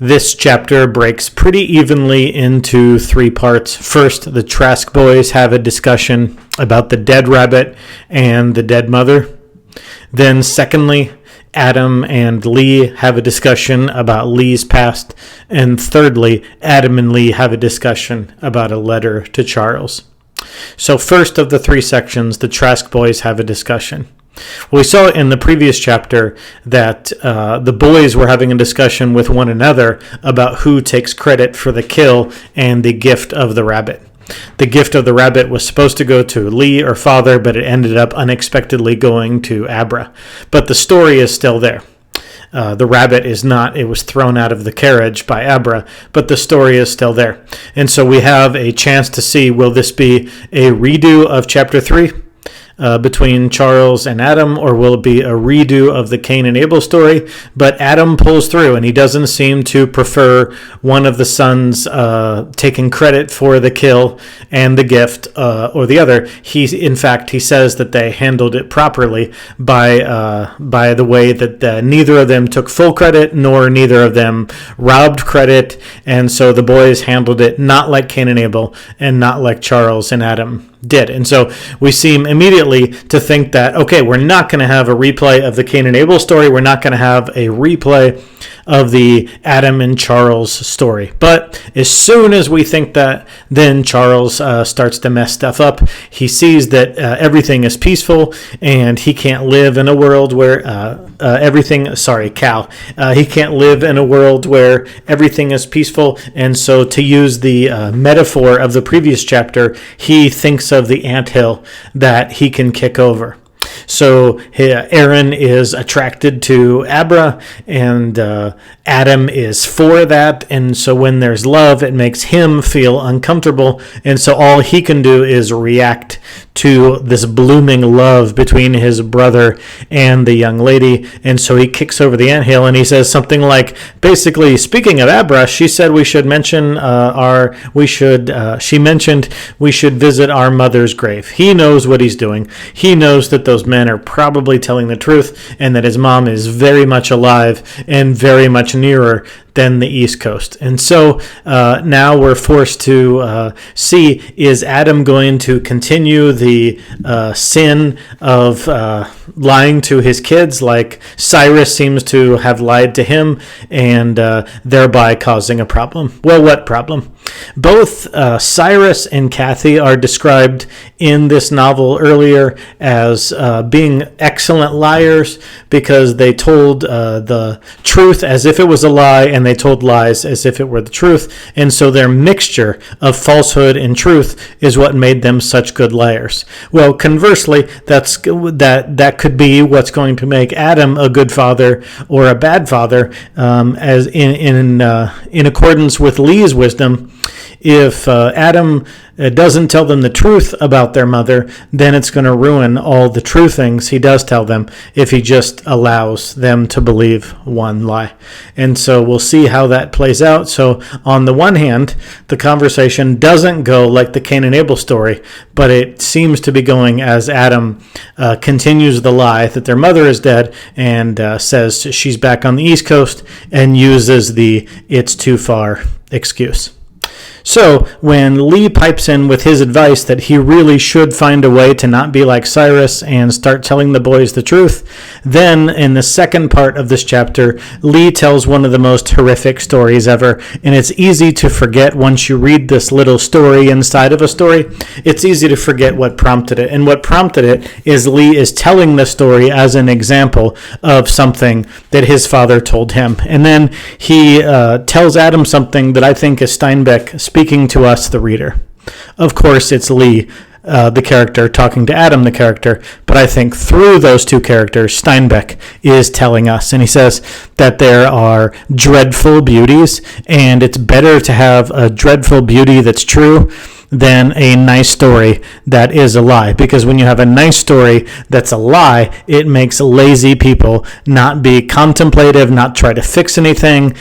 This chapter breaks pretty evenly into three parts. First, the Trask boys have a discussion about the dead rabbit and the dead mother. Then secondly, Adam and Lee have a discussion about Lee's past. And thirdly, Adam and Lee have a discussion about a letter to Charles. So first of the three sections, the Trask boys have a discussion. We saw in the previous chapter that the boys were having a discussion with one another about who takes credit for the kill and the gift of the rabbit. The gift of the rabbit was supposed to go to Lee or father, but it ended up unexpectedly going to Abra. But the story is still there. The rabbit is not, it was thrown out of the carriage by Abra, but the story is still there. And so we have a chance to see, will this be a redo of chapter 3? Between Charles and Adam, or will it be a redo of the Cain and Abel story? But Adam pulls through, and he doesn't seem to prefer one of the sons taking credit for the kill and the gift, or the other. In fact, he says that they handled it properly by the way that neither of them took full credit, nor neither of them robbed credit, and so the boys handled it not like Cain and Abel, and not like Charles and Adam did. And so we seem immediately to think that, okay, we're not going to have a replay of the Cain and Abel story. We're not going to have a replay of the Adam and Charles story. But as soon as we think that, then Charles starts to mess stuff up. He sees that everything is peaceful, and he can't live in a world where he can't live in a world where everything is peaceful. And so, to use the metaphor of the previous chapter, he thinks of the anthill that he can kick over. So Aaron is attracted to Abra, and Adam is for that. And so when there's love, it makes him feel uncomfortable. And so all he can do is react to this blooming love between his brother and the young lady. And so he kicks over the anthill, and he says something like, basically, speaking of Abra, she said we should mention she mentioned we should visit our mother's grave. He knows what he's doing. He knows that those men are probably telling the truth, and that his mom is very much alive and very much nearer than the East Coast. And so now we're forced to see, is Adam going to continue the sin of lying to his kids, like Cyrus seems to have lied to him, and thereby causing a problem? Well, what problem? Both Cyrus and Kathy are described in this novel earlier as being excellent liars, because they told the truth as if it was a lie, and they told lies as if it were the truth. And so their mixture of falsehood and truth is what made them such good liars. Well, conversely, that could be what's going to make Adam a good father or a bad father, as in accordance with Lee's wisdom. If Adam doesn't tell them the truth about their mother, then it's going to ruin all the true things he does tell them if he just allows them to believe one lie. And so we'll see how that plays out. So on the one hand, the conversation doesn't go like the Cain and Abel story, but it seems to be going as Adam continues the lie that their mother is dead, and says she's back on the East Coast, and uses the "it's too far" excuse. So when Lee pipes in with his advice that he really should find a way to not be like Cyrus and start telling the boys the truth, then in the second part of this chapter, Lee tells one of the most horrific stories ever. And it's easy to forget once you read this little story inside of a story. It's easy to forget what prompted it. And what prompted it is Lee is telling the story as an example of something that his father told him. And then he tells Adam something that I think is Steinbeck speaking to us, the reader. Of course, it's Lee, the character, talking to Adam, the character, but I think through those two characters, Steinbeck is telling us, and he says that there are dreadful beauties, and it's better to have a dreadful beauty that's true than a nice story that is a lie. Because when you have a nice story that's a lie, it makes lazy people not be contemplative, not try to fix anything,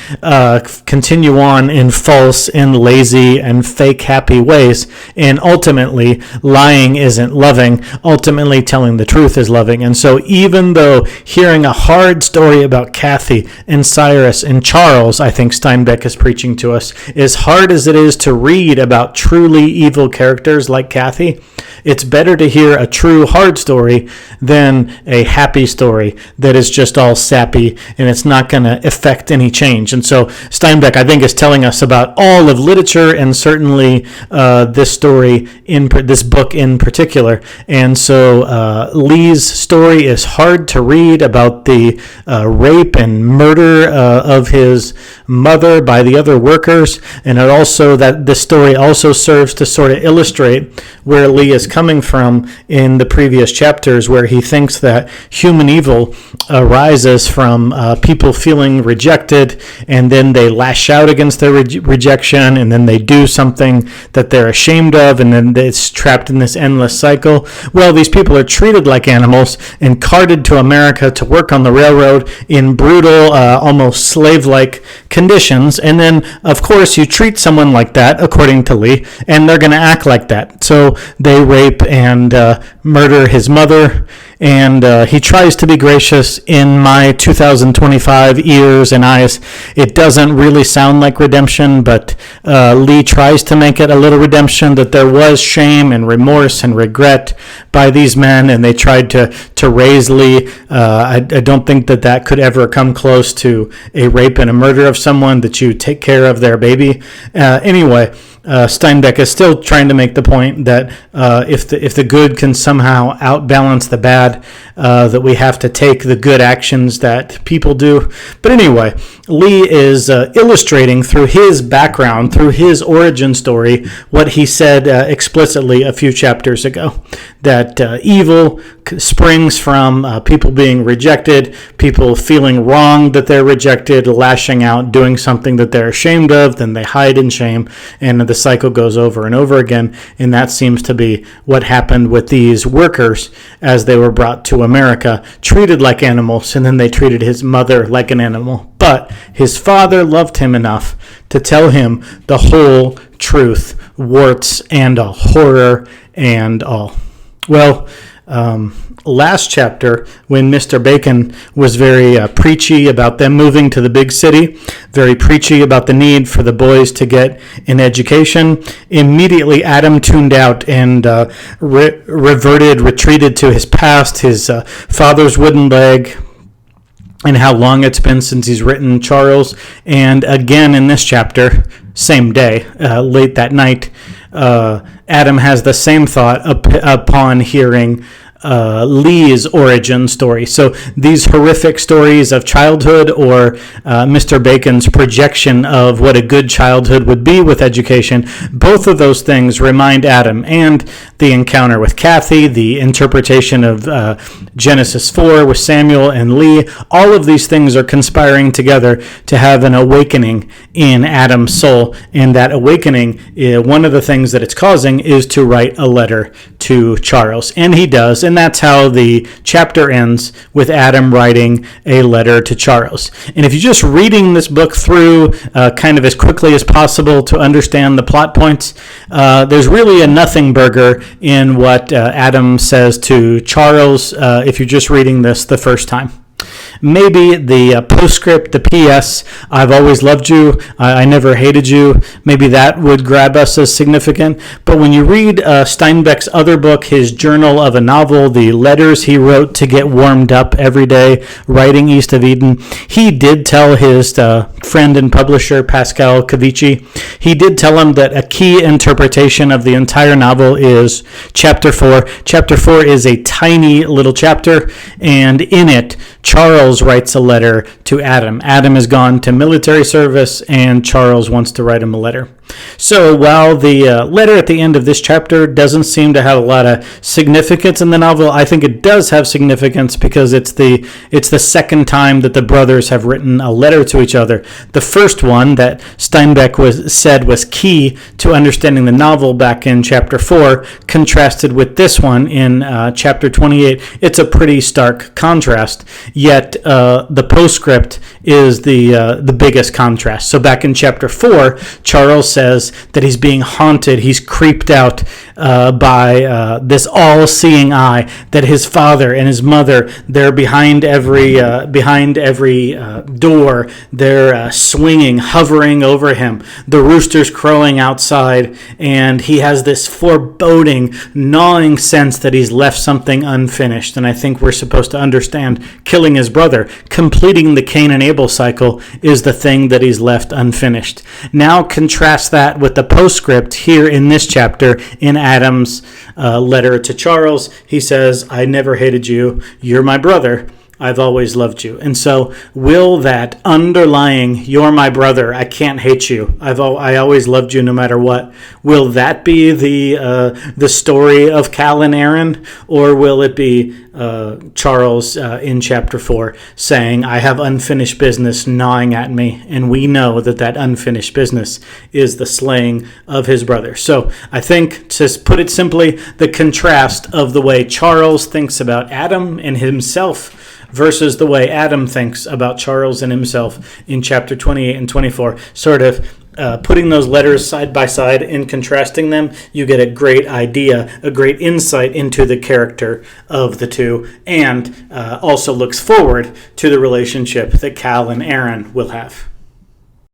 continue on in false and lazy and fake happy ways. And ultimately, lying isn't loving. Ultimately, telling the truth is loving. And so even though hearing a hard story about Kathy and Cyrus and Charles, I think Steinbeck is preaching to us, as hard as it is to read about truly evil characters like Kathy, it's better to hear a true hard story than a happy story that is just all sappy and it's not going to affect any change. And so Steinbeck, I think, is telling us about all of literature and certainly this story in this book in particular. And so Lee's story is hard to read about the rape and murder of his mother by the other workers, and it also that this story also serves to sort of illustrate where Lee is coming from in the previous chapters, where he thinks that human evil arises from people feeling rejected, and then they lash out against their rejection, and then they do something that they're ashamed of, and then it's trapped in this endless cycle. Well, these people are treated like animals and carted to America to work on the railroad in brutal, almost slave-like conditions, and then, of course, you treat someone like that, according to Lee, and they're going to act like that. So they rape and murder his mother, and he tries to be gracious. In my 2025 ears and eyes, it doesn't really sound like redemption, but Lee tries to make it a little redemption, that there was shame and remorse and regret by these men, and they tried to raise Lee. I don't think that could ever come close to a rape and a murder of someone, that you take care of their baby. Anyway, Steinbeck is still trying to make the point that if the good can somehow outbalance the bad, that we have to take the good actions that people do. But anyway, Lee is illustrating through his background, through his origin story, what he said explicitly a few chapters ago, that evil springs from people being rejected, people feeling wrong that they're rejected, lashing out, doing something that they're ashamed of, then they hide in shame, and the cycle goes over and over again. And that seems to be what happened with these workers as they were brought to America, treated like animals, and then they treated his mother like an animal. But his father loved him enough to tell him the whole truth, warts and all, horror and all. Well, last chapter, when Mr. Bacon was very preachy about them moving to the big city, very preachy about the need for the boys to get an education, immediately Adam tuned out and retreated to his past, his father's wooden leg, and how long it's been since he's written Charles. And again in this chapter, same day, late that night, Adam has the same thought upon hearing Lee's origin story. So these horrific stories of childhood, or Mr. Bacon's projection of what a good childhood would be with education, both of those things remind Adam, and the encounter with Kathy, the interpretation of Genesis 4 with Samuel and Lee, all of these things are conspiring together to have an awakening in Adam's soul. And that awakening, one of the things that it's causing is to write a letter to Charles. And he does. And that's how the chapter ends, with Adam writing a letter to Charles. And if you're just reading this book through kind of as quickly as possible to understand the plot points, there's really a nothing burger in what Adam says to Charles if you're just reading this the first time. Maybe the postscript, the PS, I've always loved you, I never hated you, maybe that would grab us as significant. But when you read Steinbeck's other book, his Journal of a Novel, the letters he wrote to get warmed up every day, writing East of Eden, he did tell his friend and publisher, Pascal Cavici, he did tell him that a key interpretation of the entire novel is Chapter 4. Chapter 4 is a tiny little chapter, and in it, Charles writes a letter to Adam. Adam has gone to military service, and Charles wants to write him a letter. So while the letter at the end of this chapter doesn't seem to have a lot of significance in the novel, I think it does have significance because it's the second time that the brothers have written a letter to each other. The first one that Steinbeck said was key to understanding the novel back in chapter 4, contrasted with this one in chapter 28. It's a pretty stark contrast, yet the postscript is the biggest contrast. So back in chapter 4, Charles says that he's being haunted, he's creeped out by this all-seeing eye, that his father and his mother, they're behind every door, they're swinging, hovering over him, the rooster's crowing outside, and he has this foreboding, gnawing sense that he's left something unfinished. And I think we're supposed to understand killing his brother, completing the Cain and Abel cycle, is the thing that he's left unfinished. Now contrast that with the postscript here in this chapter in Adam's letter to Charles. He says, I never hated you. You're my brother. I've always loved you. And so will that underlying, you're my brother, I can't hate you, I always loved you no matter what, will that be the story of Cal and Aaron? Or will it be Charles in chapter 4 saying, I have unfinished business gnawing at me, and we know that unfinished business is the slaying of his brother. So I think, to put it simply, the contrast of the way Charles thinks about Adam and himself versus the way Adam thinks about Charles and himself in chapter 28 and 24, sort of putting those letters side by side and contrasting them, you get a great idea, a great insight into the character of the two, and also looks forward to the relationship that Cal and Aaron will have.